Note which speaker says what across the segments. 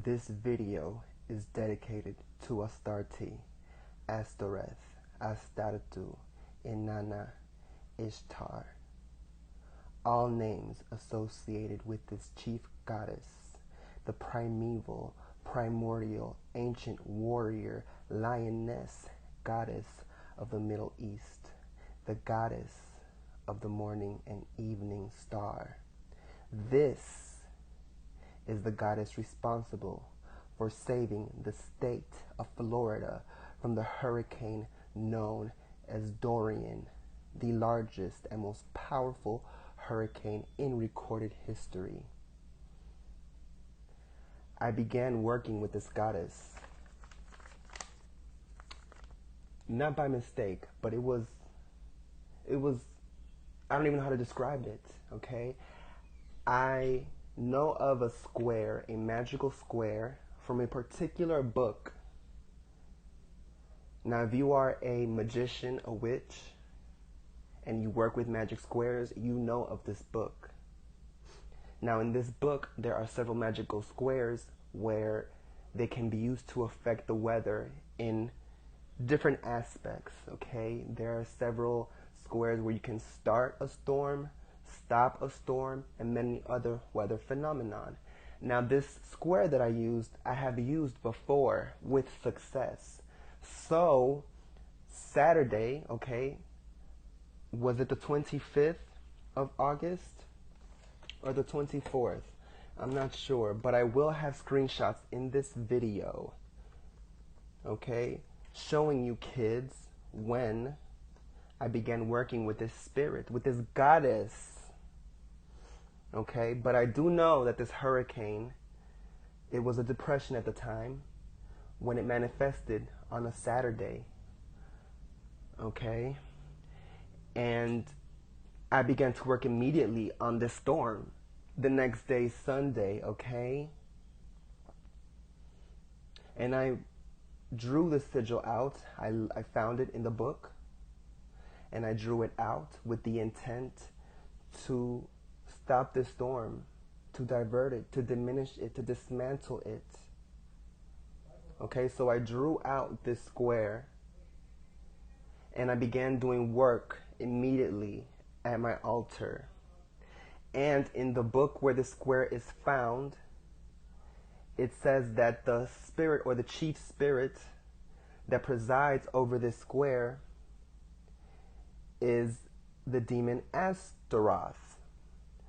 Speaker 1: This video is dedicated to ASTARTE, ASTARTE, ASTARTE, Inanna, Ishtar, all names associated with this chief goddess, the primeval, primordial, ancient warrior, lioness, goddess of the Middle East, the goddess of the morning and evening star. This is the goddess responsible for saving the state of Florida from the hurricane known as Dorian, the largest and most powerful hurricane in recorded history. I began working with this goddess, not by mistake, but it was, I don't even know how to describe it, okay? I know of a square, a magical square, from a particular book. Now, if you are a magician, a witch, and you work with magic squares, you know of this book. Now, in this book, there are several magical squares where they can be used to affect the weather in different aspects, okay? There are several squares where you can start a storm, stop a storm, and many other weather phenomenon. Now, this square that I have used before with success. So, Saturday, okay, was it the 25th of August or the 24th? I'm not sure, but I will have screenshots in this video, okay, showing you kids when I began working with this spirit, with this goddess. Okay, but I do know that this hurricane, it was a depression at the time when it manifested on a Saturday. Okay, and I began to work immediately on this storm. The next day, Sunday, okay, and I drew the sigil out. I found it in the book, and I drew it out with the intent to stop this storm, to divert it, to diminish it, to dismantle it. Okay, so I drew out this square and I began doing work immediately at my altar. And in the book where the square is found, it says that the spirit or the chief spirit that presides over this square is the demon Astaroth.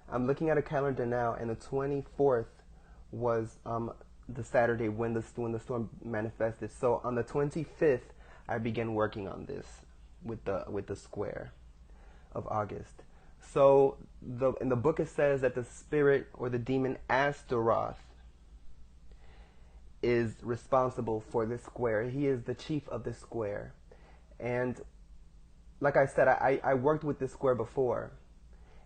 Speaker 1: I'm looking at a calendar now, and the 24th was the Saturday when the storm manifested. So on the 25th, I began working on this with the square of August. So in the book it says that the spirit or the demon Astaroth is responsible for this square. He is the chief of this square, and like I said, I worked with this square before,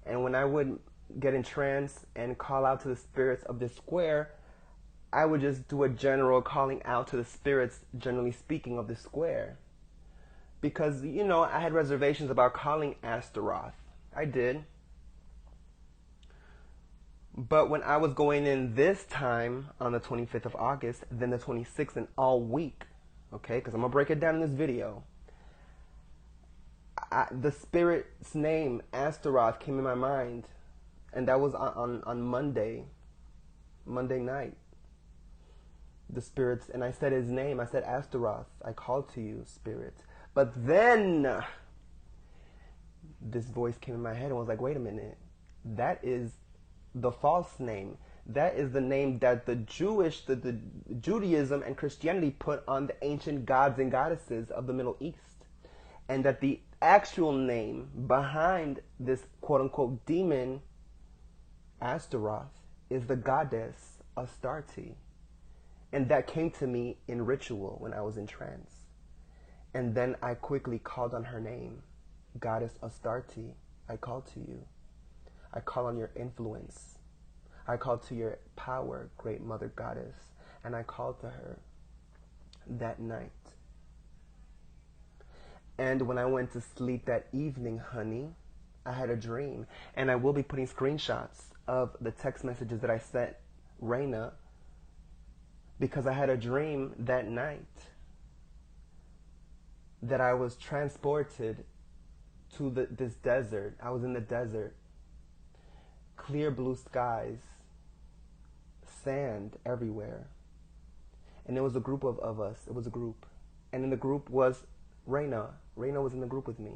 Speaker 1: and when I would get in trance and call out to the spirits of this square, I would just do a general calling out to the spirits, generally speaking, of the square. Because, you know, I had reservations about calling Astaroth. I did. But when I was going in this time on the 25th of August, then the 26th and all week, okay, because I'm going to break it down in this video, the spirit's name, Astaroth, came in my mind. And that was on Monday night. The spirits, and I said his name. I said, Astaroth, I called to you, spirit. But then this voice came in my head and was like, wait a minute. That is the false name. That is the name that the Judaism and Christianity put on the ancient gods and goddesses of the Middle East. And that the actual name behind this quote-unquote demon Astaroth is the goddess Astarte. And that came to me in ritual when I was in trance. And then I quickly called on her name. Goddess Astarte, I call to you. I call on your influence. I call to your power, great mother goddess. And I called to her that night. And when I went to sleep that evening, honey, I had a dream. And I will be putting screenshots of the text messages that I sent Raina because I had a dream that night that I was transported to this desert. I was in the desert, clear blue skies, sand everywhere. And it was a group of us. It was a group. And in the group was Reina. Reina was in the group with me.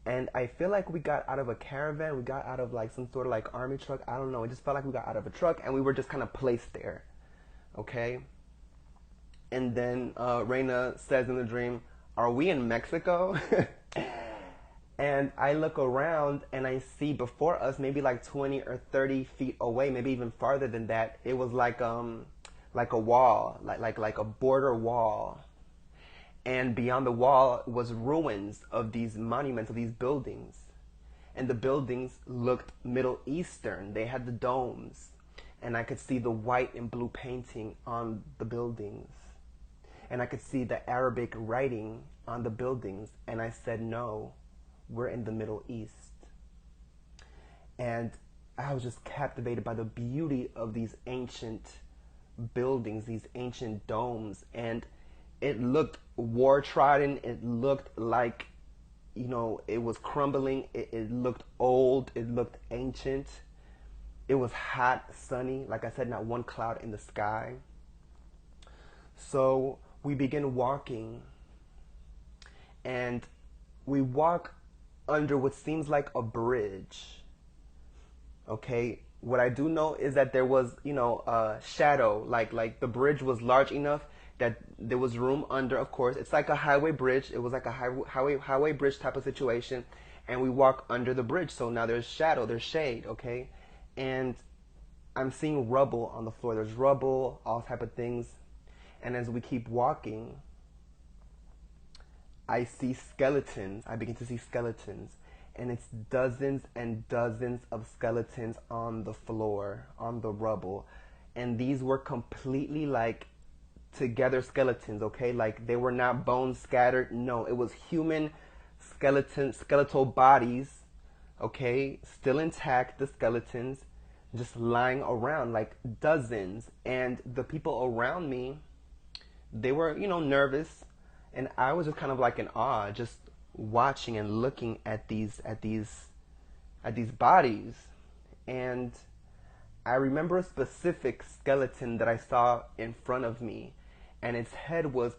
Speaker 1: And I feel like we got out of a caravan. We got out of like some sort of like army truck. I don't know. It just felt like we got out of a truck and we were just kind of placed there. Okay? And then Reina says in the dream, "Are we in Mexico?" And I look around and I see before us, maybe like 20 or 30 feet away, maybe even farther than that, it was like a wall, like a border wall. And beyond the wall was ruins of these monuments, of these buildings. And the buildings looked Middle Eastern. They had the domes. And I could see the white and blue painting on the buildings. And I could see the Arabic writing on the buildings. And I said, no, we're in the Middle East. And I was just captivated by the beauty of these ancient buildings, these ancient domes. And it looked war-trodden. It looked like, it was crumbling. It looked old. It looked ancient. It was hot, sunny. Like I said, not one cloud in the sky. So we begin walking. And we walk under what seems like a bridge. Okay? What I do know is that there was, a shadow. Like the bridge was large enough that there was room under, of course. It's like a highway bridge. It was like a highway bridge type of situation. And we walk under the bridge. So now there's shadow, there's shade, okay? And I'm seeing rubble on the floor. There's rubble, all type of things. And as we keep walking, I see skeletons. I begin to see skeletons. And it's dozens and dozens of skeletons on the floor, on the rubble. And these were completely like together skeletons, okay? Like they were not bones scattered. No, it was human skeletal bodies, okay? Still intact, the skeletons, just lying around, like dozens. And the people around me, they were, nervous. And I was just kind of like in awe, just watching and looking at these bodies. And I remember a specific skeleton that I saw in front of me, and its head was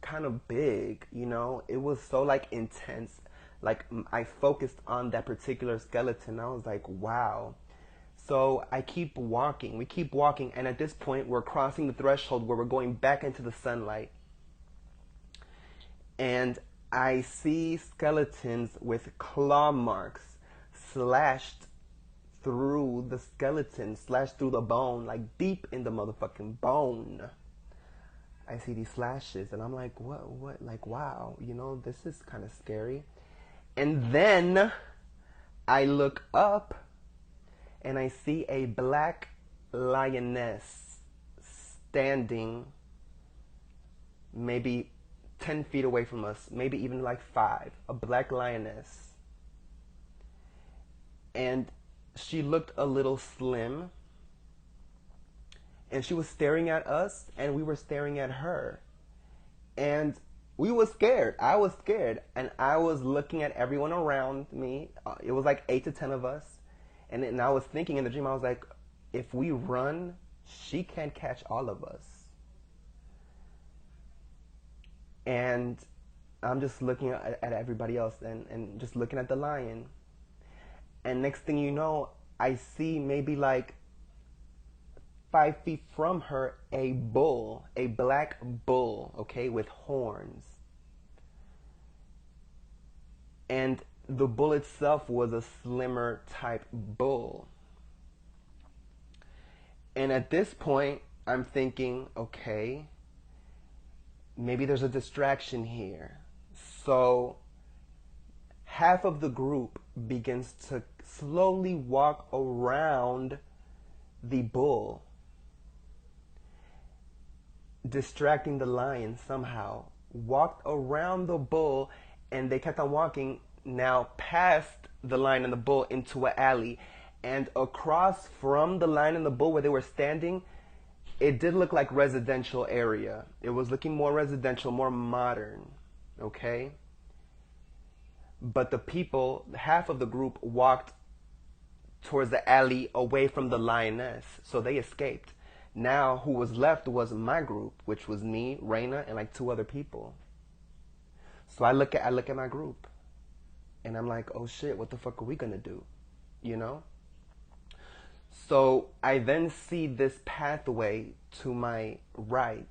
Speaker 1: kind of big, It was so like intense. Like I focused on that particular skeleton. I was like, wow. So I keep walking. We keep walking, and at this point, we're crossing the threshold where we're going back into the sunlight. And I see skeletons with claw marks slashed through the skeleton, slashed through the bone, like deep in the motherfucking bone. I see these slashes, and I'm like, what, like, wow, this is kind of scary. And then I look up, and I see a black lioness standing maybe 10 feet away from us, maybe even like 5, a black lioness. And she looked a little slim, and she was staring at us, and we were staring at her. And we were scared. I was scared, and I was looking at everyone around me. It was like 8 to 10 of us. And I was thinking in the dream, I was like, if we run, she can't catch all of us. And I'm just looking at everybody else and just looking at the lion. And next thing you know, I see maybe like 5 feet from her a bull, a black bull, okay, with horns. And the bull itself was a slimmer type bull. And at this point, I'm thinking, okay, maybe there's a distraction here. So half of the group begins to slowly walk around the bull, distracting the lion somehow. Walked around the bull, and they kept on walking, now past the lion and the bull into an alley. And across from the lion and the bull where they were standing, it did look like residential area. It was looking more residential, more modern, okay? But the people, half of the group walked towards the alley away from the lioness, so they escaped. Now, who was left was my group, which was me, Raina, and like 2 other people. So I look at my group, and I'm like, oh shit, what the fuck are we gonna do? You know? So I then see this pathway to my right,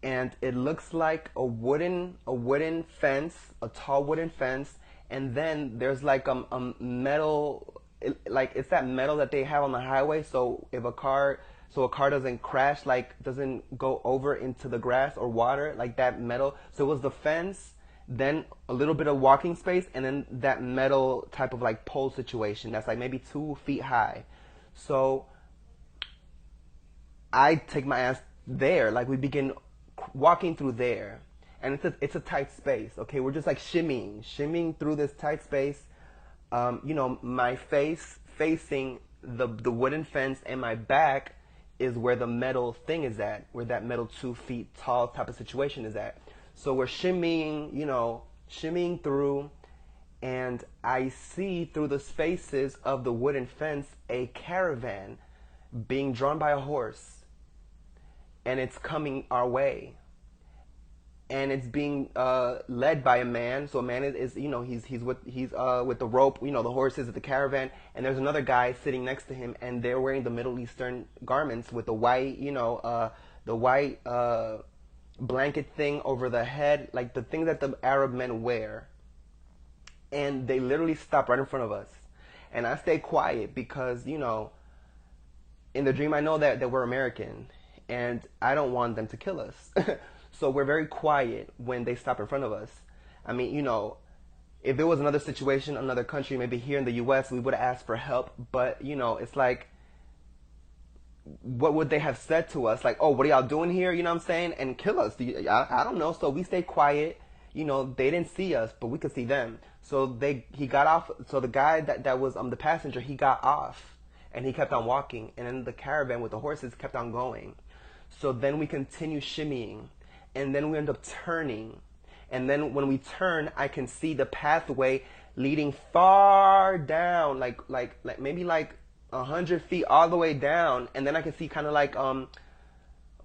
Speaker 1: and it looks like a wooden fence, a tall wooden fence, and then there's like a metal, like it's that metal that they have on the highway, so if a car doesn't crash, like doesn't go over into the grass or water, like that metal. So it was the fence, then a little bit of walking space, and then that metal type of like pole situation that's like maybe 2 feet high. So I take my ass there, like we begin walking through there, and it's a tight space. Okay, we're just like shimmying through this tight space. You know, my face facing the wooden fence, and my back is where the metal thing is at, where that metal 2 feet tall type of situation is at. So we're shimmying, you know, shimmying through, and I see through the spaces of the wooden fence a caravan being drawn by a horse, and it's coming our way. And it's being led by a man. So a man is you know, he's with the rope. You know, the horse is at the caravan, and there's another guy sitting next to him, and they're wearing the Middle Eastern garments with the white, you know, the white blanket thing over the head, like the things that the Arab men wear. And they literally stop right in front of us, and I stay quiet because, you know, in the dream I know that we're American, and I don't want them to kill us. So we're very quiet when they stop in front of us. I mean, you know, if it was another situation, another country, maybe here in the U.S., we would have asked for help. But, you know, it's like, what would they have said to us? Like, oh, what are y'all doing here? You know what I'm saying? And kill us. I don't know. So we stay quiet. You know, they didn't see us, but we could see them. So he got off. So the guy that was the passenger, he got off, and he kept on walking. And then the caravan with the horses kept on going. So then we continue shimmying. And then we end up turning. And then when we turn, I can see the pathway leading far down, like maybe like 100 feet all the way down. And then I can see kind of like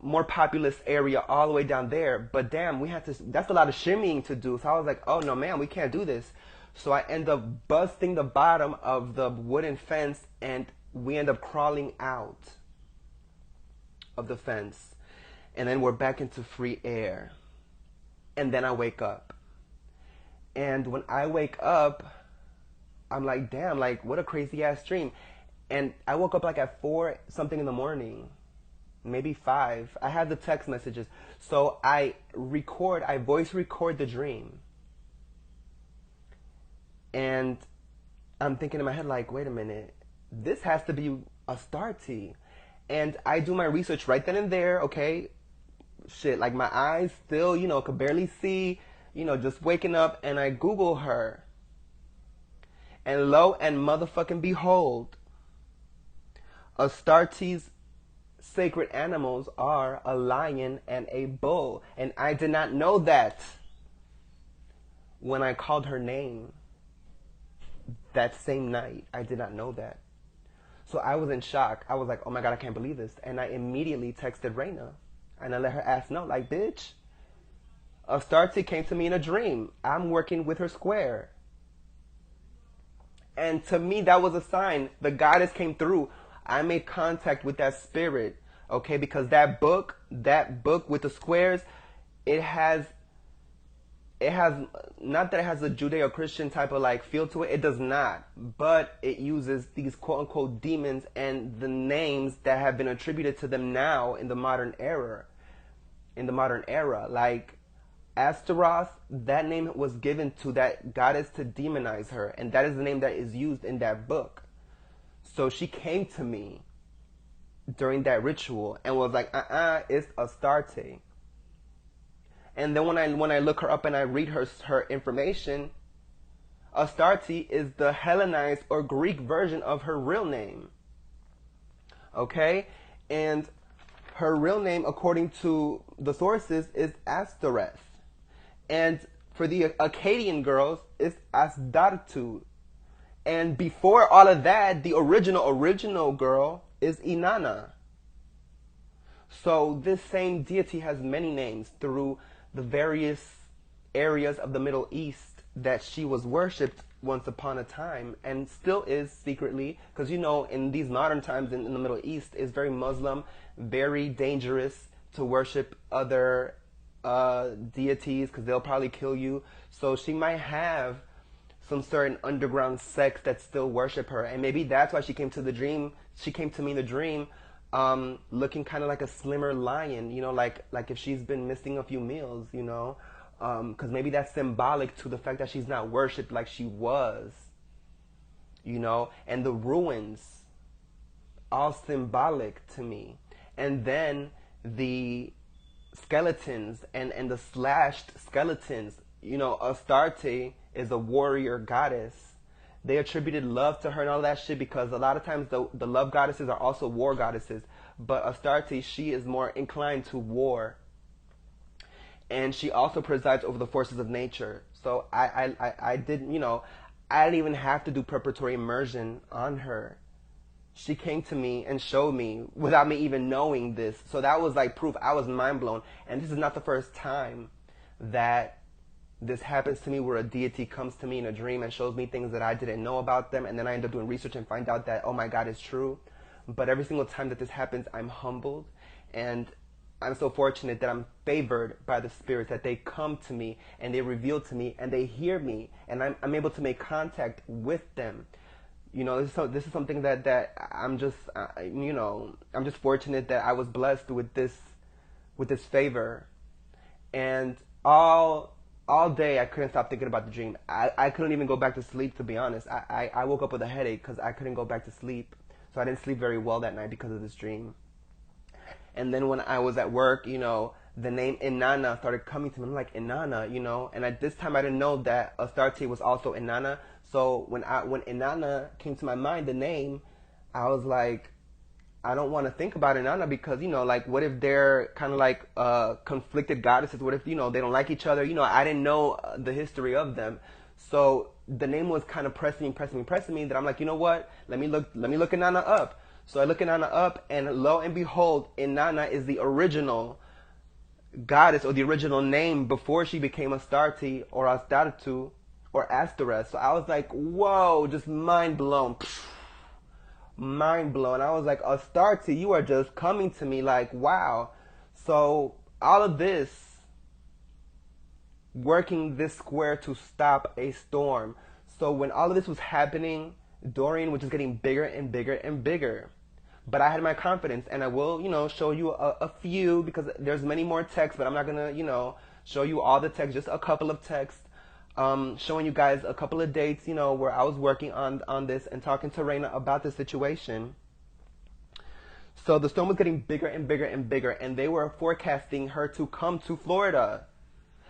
Speaker 1: more populous area all the way down there. But damn, that's a lot of shimmying to do. So I was like, oh no, man, we can't do this. So I end up busting the bottom of the wooden fence, and we end up crawling out of the fence. And then we're back into free air. And then I wake up. And when I wake up, I'm like, damn, like, what a crazy ass dream. And I woke up like at 4 something in the morning, maybe 5. I had the text messages. So I voice record the dream. And I'm thinking in my head, like, wait a minute, this has to be ASTARTE. And I do my research right then and there, okay? Shit, like my eyes still, you know, could barely see, you know, just waking up, and I Google her. And lo and motherfucking behold, ASTARTE's sacred animals are a lion and a bull. And I did not know that when I called her name that same night. I did not know that. So I was in shock. I was like, oh my God, I can't believe this. And I immediately texted Raina. And I let her ass know, like, bitch, ASTARTE came to me in a dream. I'm working with her square. And to me, that was a sign. The goddess came through. I made contact with that spirit, okay? Because that book with the squares, it has, not that it has a Judeo-Christian type of like feel to it. It does not. But it uses these quote-unquote demons and the names that have been attributed to them now in the modern era. Like Astaroth, that name was given to that goddess to demonize her. And that is the name that is used in that book. So she came to me during that ritual and was like, it's ASTARTE. And then when I look her up and I read her information, ASTARTE is the Hellenized or Greek version of her real name. Okay? And her real name, according to the sources, is ASTARTE. And for the Akkadian girls, it's ASTARTE. And before all of that, the original girl is Inanna. So this same deity has many names through the various areas of the Middle East that she was worshipped once upon a time, and still is secretly, because in these modern times in the Middle East, it's very Muslim, very dangerous to worship other deities, because they'll probably kill you. So she might have some certain underground sects that still worship her, and maybe that's why she came to me in the dream, looking kind of like a slimmer lion, like if she's been missing a few meals, because maybe that's symbolic to the fact that she's not worshipped like she was, and the ruins, all symbolic to me. And then the skeletons and the slashed skeletons, Astarte is a warrior goddess. They attributed love to her and all that shit because a lot of times the love goddesses are also war goddesses. But Astarte, she is more inclined to war. And she also presides over the forces of nature. So I didn't, I didn't even have to do preparatory immersion on her. She came to me and showed me without me even knowing this. So that was like proof. I was mind blown. And this is not the first time that this happens to me, where a deity comes to me in a dream and shows me things that I didn't know about them, and then I end up doing research and find out that, oh my God, it's true. But every single time that this happens, I'm humbled, and I'm so fortunate that I'm favored by the spirits, that they come to me and they reveal to me and they hear me, and I'm able to make contact with them. This is something that I'm just, I'm just fortunate that I was blessed with this favor. And all day I couldn't stop thinking about the dream. I couldn't even go back to sleep, to be honest. I woke up with a headache because I couldn't go back to sleep. So I didn't sleep very well that night because of this dream. And then when I was at work, the name Inanna started coming to me. I'm like, Inanna, and at this time I didn't know that Astarte was also Inanna. So when Inanna came to my mind, the name, I was like, I don't want to think about Inanna because, what if they're kind of like conflicted goddesses? What if, they don't like each other? I didn't know the history of them. So the name was kind of pressing me that I'm like, you know what? Let me look Inanna up. So I look Inanna up, and lo and behold, Inanna is the original goddess, or the original name before she became Astarte or Astartu or Astareth. So I was like, whoa, just mind blown. Mind blown. I was like, Astarte, you are just coming to me like, wow. So all of this, working this square to stop a storm. So when all of this was happening, Dorian was just getting bigger and bigger and bigger. But I had my confidence, and I will, show you a few, because there's many more texts, but I'm not going to, show you all the texts, just a couple of texts, showing you guys a couple of dates, where I was working on this and talking to Reina about the situation. So the storm was getting bigger and bigger and bigger, and they were forecasting her to come to Florida.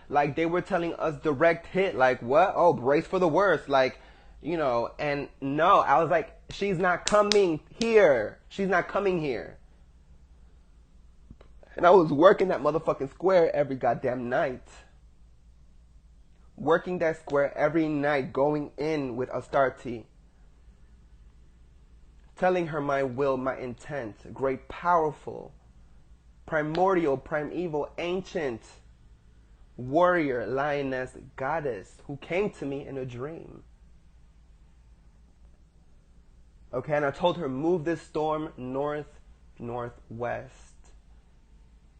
Speaker 1: Like, they were telling us direct hit, like, what? Oh, brace for the worst, like, and no, I was like, she's not coming here. She's not coming here. And I was working that motherfucking square every goddamn night. Working that square every night, going in with Astarte. Telling her my will, my intent. Great, powerful, primordial, primeval, ancient, warrior, lioness, goddess, who came to me in a dream. Okay, and I told her, move this storm northwest.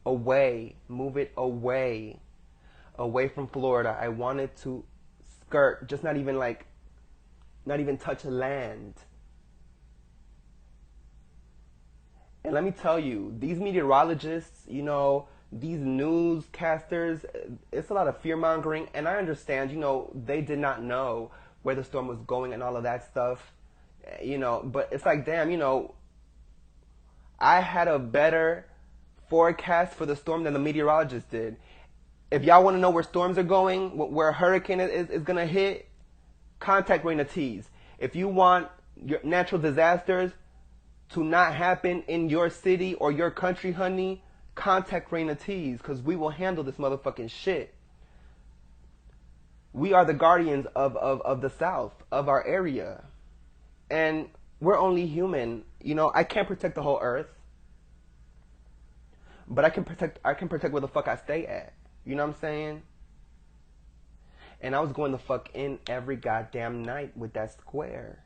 Speaker 1: Away. Move it away. Away from Florida. I wanted to skirt, just not even touch land. And let me tell you, these meteorologists, these newscasters, it's a lot of fear-mongering. And I understand, they did not know where the storm was going and all of that stuff. But it's like, damn, I had a better forecast for the storm than the meteorologists did. If y'all want to know where storms are going, where a hurricane is going to hit, contact Reina Tees. If you want your natural disasters, to not happen in your city or your country, honey, contact Reina Tees, because we will handle this motherfucking shit. We are the guardians of the South, of our area. And we're only human. You know, I can't protect the whole earth. But I can protect where the fuck I stay at. You know what I'm saying? And I was going the fuck in every goddamn night with that square.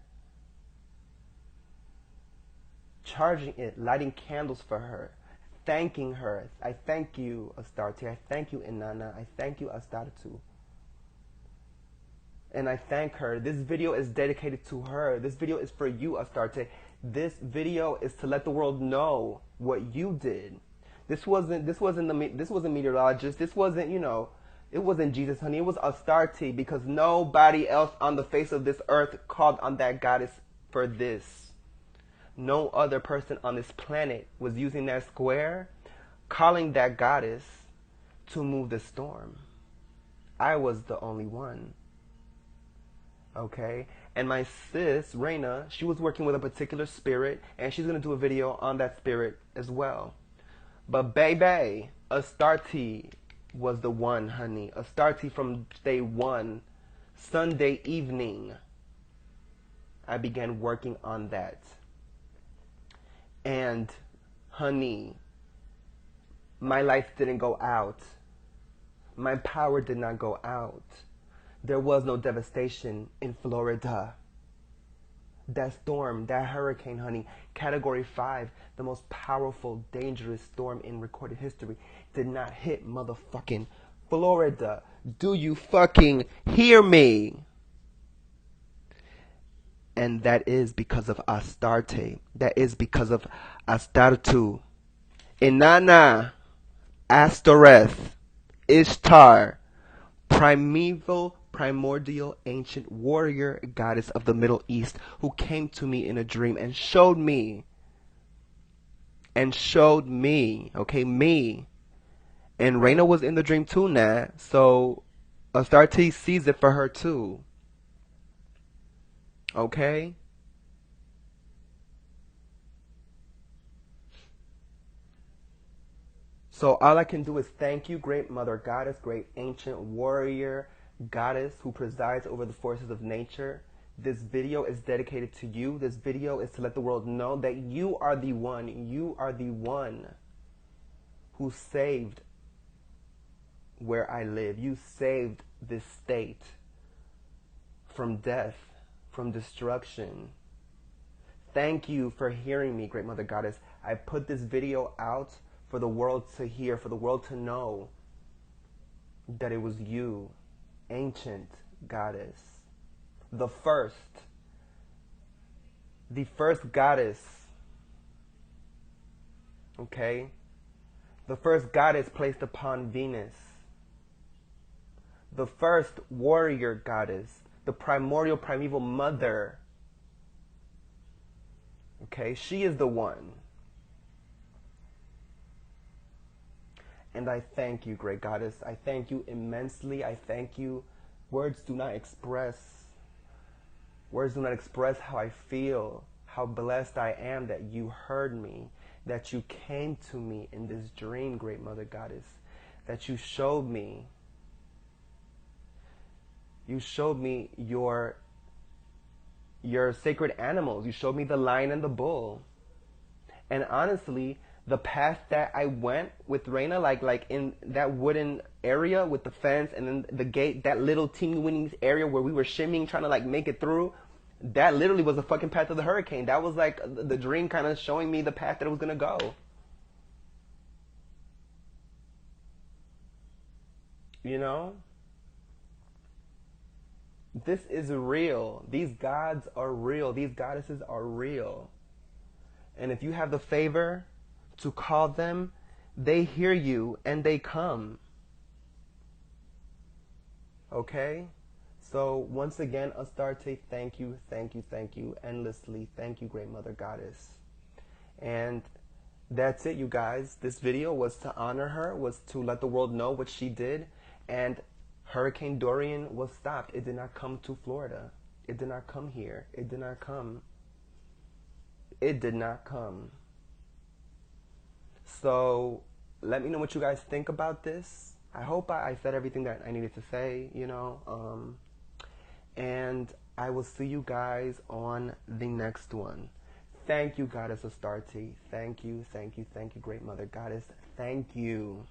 Speaker 1: Charging it, lighting candles for her, thanking her. I thank you, ASTARTE. I thank you, Inanna. I thank you, ASTARTE. And I thank her. This video is dedicated to her. This video is for you, ASTARTE. This video is to let the world know what you did. This wasn't meteorologist. This wasn't, you know, it wasn't Jesus, honey. It was ASTARTE, because nobody else on the face of this earth called on that goddess for this. No other person on this planet was using that square, calling that goddess to move the storm. I was the only one. Okay? And my sis, Reina, she was working with a particular spirit, and she's going to do a video on that spirit as well. But baby, ASTARTE was the one, honey. ASTARTE from day one, Sunday evening, I began working on that. And, honey, my lights didn't go out. My power did not go out. There was no devastation in Florida. That storm, that hurricane, honey, Category 5, the most powerful, dangerous storm in recorded history, did not hit motherfucking Florida. Do you fucking hear me? And that is because of ASTARTE. That is because of ASTARTE. Inanna, Astareth, Ishtar, primeval, primordial, ancient warrior goddess of the Middle East, who came to me in a dream and showed me, okay, me. And Reina was in the dream too, now. So ASTARTE sees it for her too. Okay? So all I can do is thank you, great mother goddess, great ancient warrior goddess who presides over the forces of nature. This video is dedicated to you. This video is to let the world know that you are the one. You are the one who saved where I live. You saved this state from death, from destruction. Thank you for hearing me, great mother goddess. I put this video out for the world to hear, for the world to know that it was you, ancient goddess, the first goddess, okay? The first goddess placed upon Venus, the first warrior goddess, the primordial, primeval mother, okay? She is the one. And I thank you, great goddess. I thank you immensely. I thank you. Words do not express how I feel, how blessed I am that you heard me, that you came to me in this dream, great mother goddess, that you showed me your sacred animals. You showed me the lion and the bull. And honestly, the path that I went with Reina, like in that wooden area with the fence and then the gate, that little teeny weeny area where we were shimmying, trying to like make it through, that literally was the fucking path of the hurricane. That was like the dream kind of showing me the path that it was going to go. You know? This is real. These gods are real. These goddesses are real. And if you have the favor to call them, they hear you and they come. Okay? So once again, ASTARTE, thank you, thank you, thank you endlessly. Thank you, great mother goddess. And that's it, you guys. This video was to honor her, was to let the world know what she did. And Hurricane Dorian was stopped. It did not come to Florida. It did not come here. It did not come. it did not come. So let me know what you guys think about this. I hope I said everything that I needed to say, you know. And I will see you guys on the next one. Thank you, Goddess Astarte. Thank you, thank you, thank you, Great Mother Goddess. Thank you.